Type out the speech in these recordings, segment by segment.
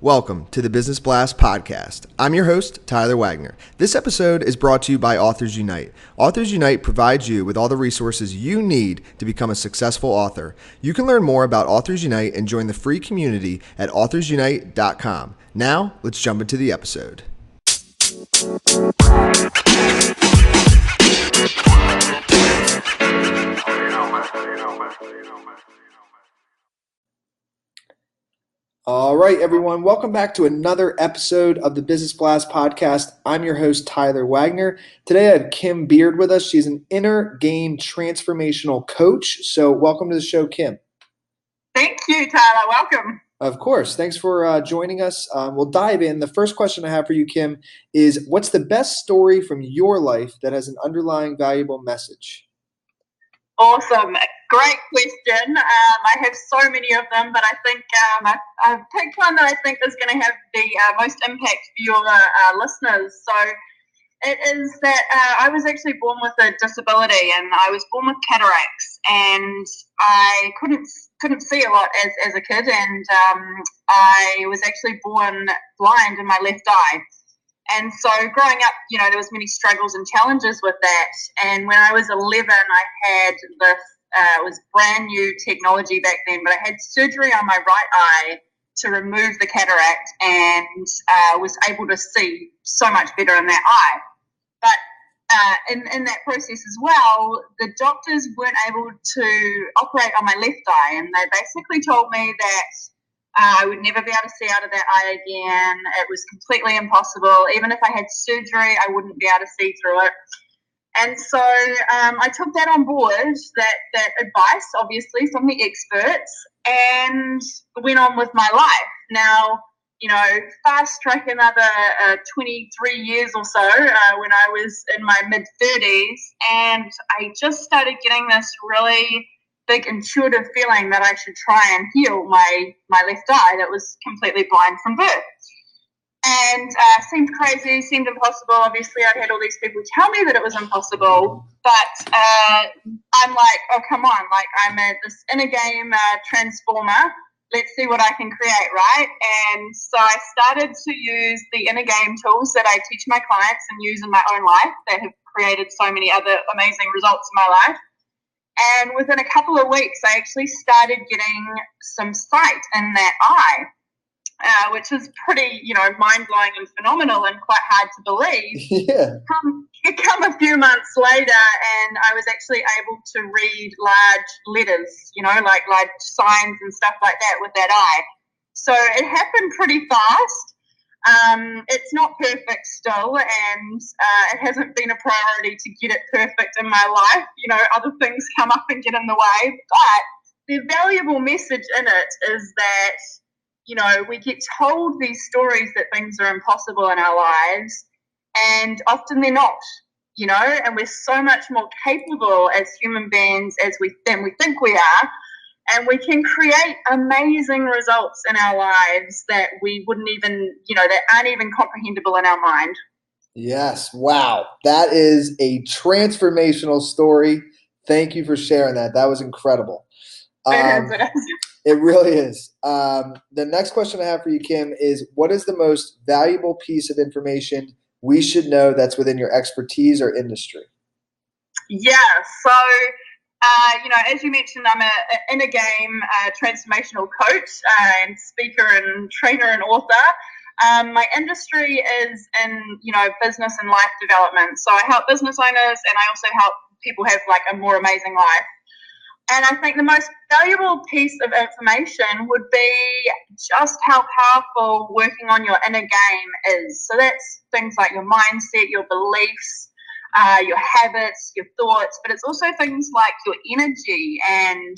Welcome to the Business Blast podcast. I'm your host, Tyler Wagner. This episode is brought to you by Authors Unite. Authors Unite provides you with all the resources you need to become a successful author. You can learn more about Authors Unite and join the free community at authorsunite.com. Now, let's jump into the episode. All right, everyone. Welcome back to another episode of the Business Blast podcast. I'm your host, Tyler Wagner. Today I have Kim Baird with us. She's an inner game transformational coach. So welcome to the show, Kim. Thank you, Tyler. Welcome. Of course. Thanks for joining us. We'll dive in. The first question I have for you, Kim, is what's the best story from your life that has an underlying valuable message? Awesome. Great question. I have so many of them, but I think I've picked one that I think is going to have the most impact for your listeners. So it is that I was actually born with a disability, and I was born with cataracts, and I couldn't see a lot as a kid, and I was actually born blind in my left eye. And so growing up, there was many struggles and challenges with that. And when I was 11, I had this, it was brand new technology back then, but I had surgery on my right eye to remove the cataract and was able to see so much better in that eye. But in that process as well, the doctors weren't able to operate on my left eye. And they basically told me that I would never be able to see out of that eye again. It was completely impossible. Even if I had surgery, I wouldn't be able to see through it. And so I took that on board, that advice, obviously, from the experts, and went on with my life. Now, fast track another 23 years or so when I was in my mid-30s, and I just started getting this really big intuitive feeling that I should try and heal my left eye that was completely blind from birth. And seemed crazy, seemed impossible. Obviously, I'd had all these people tell me that it was impossible, but I'm like, oh, come on. Like, I'm this inner game transformer. Let's see what I can create, right? And so I started to use the inner game tools that I teach my clients and use in my own life that have created so many other amazing results in my life. And within a couple of weeks, I actually started getting some sight in that eye, which is pretty, mind-blowing and phenomenal and quite hard to believe. Yeah. Come a few months later, and I was actually able to read large letters, like large signs and stuff like that with that eye. So it happened pretty fast. It's not perfect still, and it hasn't been a priority to get it perfect in my life. Other things come up and get in the way, but the valuable message in it is that, we get told these stories that things are impossible in our lives, and often they're not, and we're so much more capable as human beings than we think we are. And we can create amazing results in our lives that we wouldn't even, that aren't even comprehensible in our mind. Yes. Wow. That is a transformational story. Thank you for sharing that. That was incredible. It really is. The next question I have for you, Kim, is what is the most valuable piece of information we should know that's within your expertise or industry? Yeah. So, as you mentioned, I'm an inner game transformational coach and speaker and trainer and author. My industry is in, business and life development. So I help business owners, and I also help people have like a more amazing life. And I think the most valuable piece of information would be just how powerful working on your inner game is. So that's things like your mindset, your beliefs, your habits, your thoughts, but it's also things like your energy and,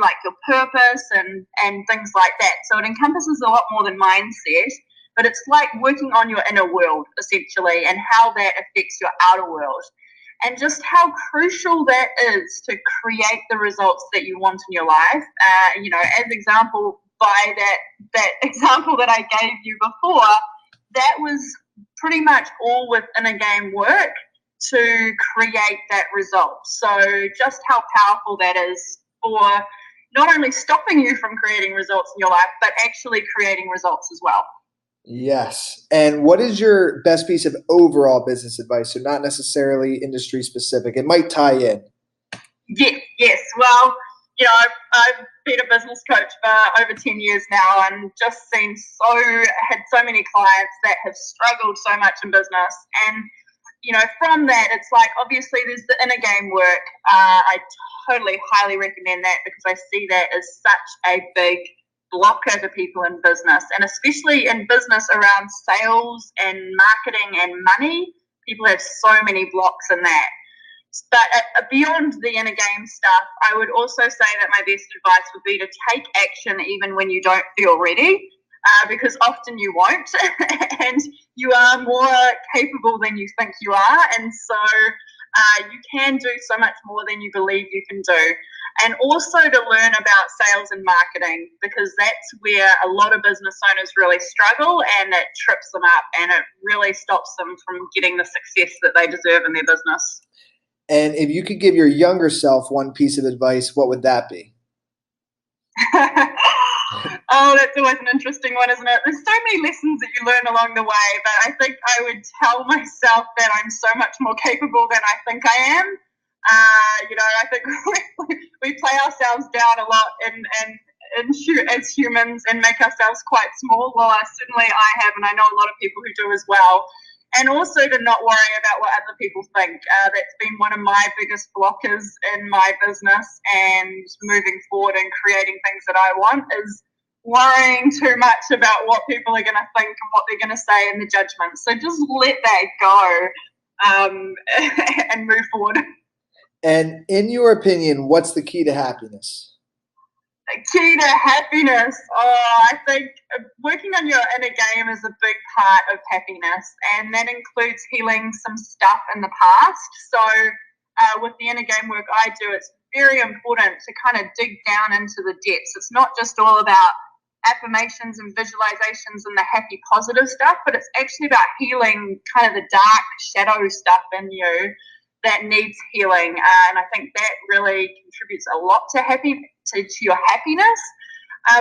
like your purpose and things like that. So it encompasses a lot more than mindset, but it's like working on your inner world, essentially, and how that affects your outer world. And just how crucial that is to create the results that you want in your life. As example, by that example that I gave you before, that was pretty much all with inner game work to create that result. So just how powerful that is for not only stopping you from creating results in your life, but actually creating results as well. Yes. And what is your best piece of overall business advice? So not necessarily industry specific. It might tie in. Yes. Well, I've been a business coach for over 10 years now, and just had so many clients that have struggled so much in business. And, from that, it's like, obviously there's the inner game work. I totally highly recommend that, because I see that as such a big blocker to people in business, and especially in business around sales and marketing and money. People have so many blocks in that. But beyond the inner game stuff, I would also say that my best advice would be to take action even when you don't feel ready, because often you won't, and you are more capable than you think you are. And so you can do so much more than you believe you can do. And also to learn about sales and marketing, because that's where a lot of business owners really struggle, and it trips them up, and it really stops them from getting the success that they deserve in their business. And if you could give your younger self one piece of advice, what would that be? Oh, that's always an interesting one, isn't it? There's so many lessons that you learn along the way, but I think I would tell myself that I'm so much more capable than I think I am. I think we play ourselves down a lot as humans, and make ourselves quite small. Well, certainly I have, and I know a lot of people who do as well. And also to not worry about what other people think. That's been one of my biggest blockers in my business and moving forward and creating things that I want, is worrying too much about what people are going to think and what they're going to say in the judgment. So just let that go, and move forward. And in your opinion, what's the key to happiness? The key to happiness. I think working on your inner game is a big part of happiness, and that includes healing some stuff in the past. So with the inner game work I do, it's very important to kind of dig down into the depths. It's not just all about affirmations and visualizations and the happy, positive stuff, but it's actually about healing kind of the dark shadow stuff in you that needs healing. And I think that really contributes a lot to your happiness.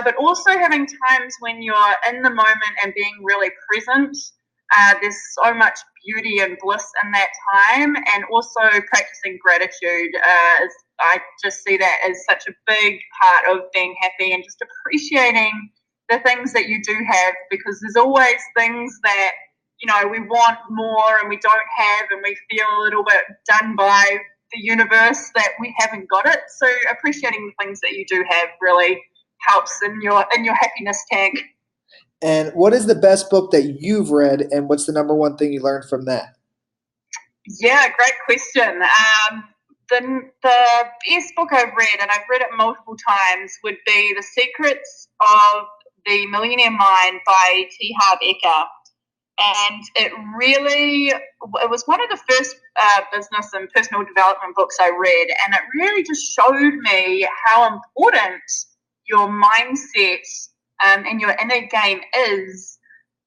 But also having times when you're in the moment and being really present. There's so much beauty and bliss in that time, and also practicing gratitude. I just see that as such a big part of being happy, and just appreciating the things that you do have, because there's always things that we want more and we don't have, and we feel a little bit done by the universe that we haven't got it. So appreciating the things that you do have really helps in your happiness tank. And what is the best book that you've read, and what's the number one thing you learned from that? Yeah, great question. The best book I've read, and I've read it multiple times, would be The Secrets of the Millionaire Mind by T. Harv Eker. And it was one of the first business and personal development books I read, and it really just showed me how important your mindset and your inner game is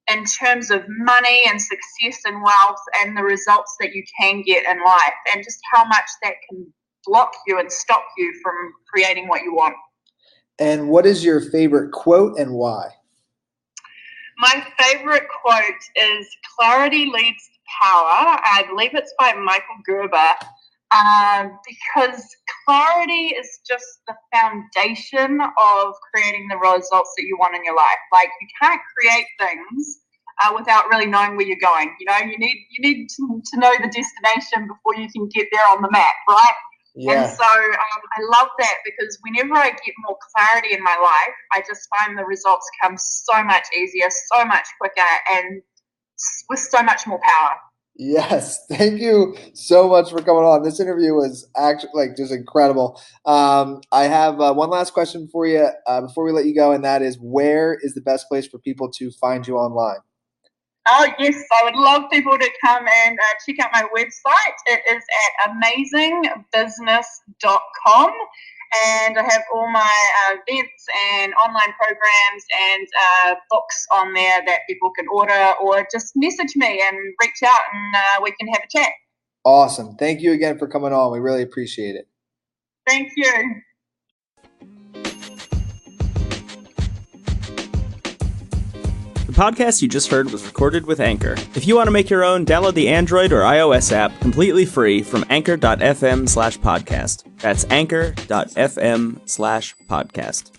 in terms of money and success and wealth and the results that you can get in life, and just how much that can block you and stop you from creating what you want. And what is your favorite quote and why? My favorite quote is "Clarity leads to power." I believe it's by Michael Gerber, because clarity is just the foundation of creating the results that you want in your life. Like, you can't create things without really knowing where you're going. You need to know the destination before you can get there on the map, right? Yeah. And so I love that, because whenever I get more clarity in my life, I just find the results come so much easier, so much quicker, and with so much more power. Yes, thank you so much for coming on. This interview was actually just incredible. I have one last question for you before we let you go, and that is, where is the best place for people to find you online? Oh, yes, I would love people to come and check out my website. It is at amazingbusiness.com, and I have all my events and online programs and books on there that people can order, or just message me and reach out, and we can have a chat. Awesome. Thank you again for coming on. We really appreciate it. Thank you. The podcast you just heard was recorded with Anchor. If you want to make your own, download the Android or iOS app completely free from anchor.fm/podcast. That's anchor.fm/podcast.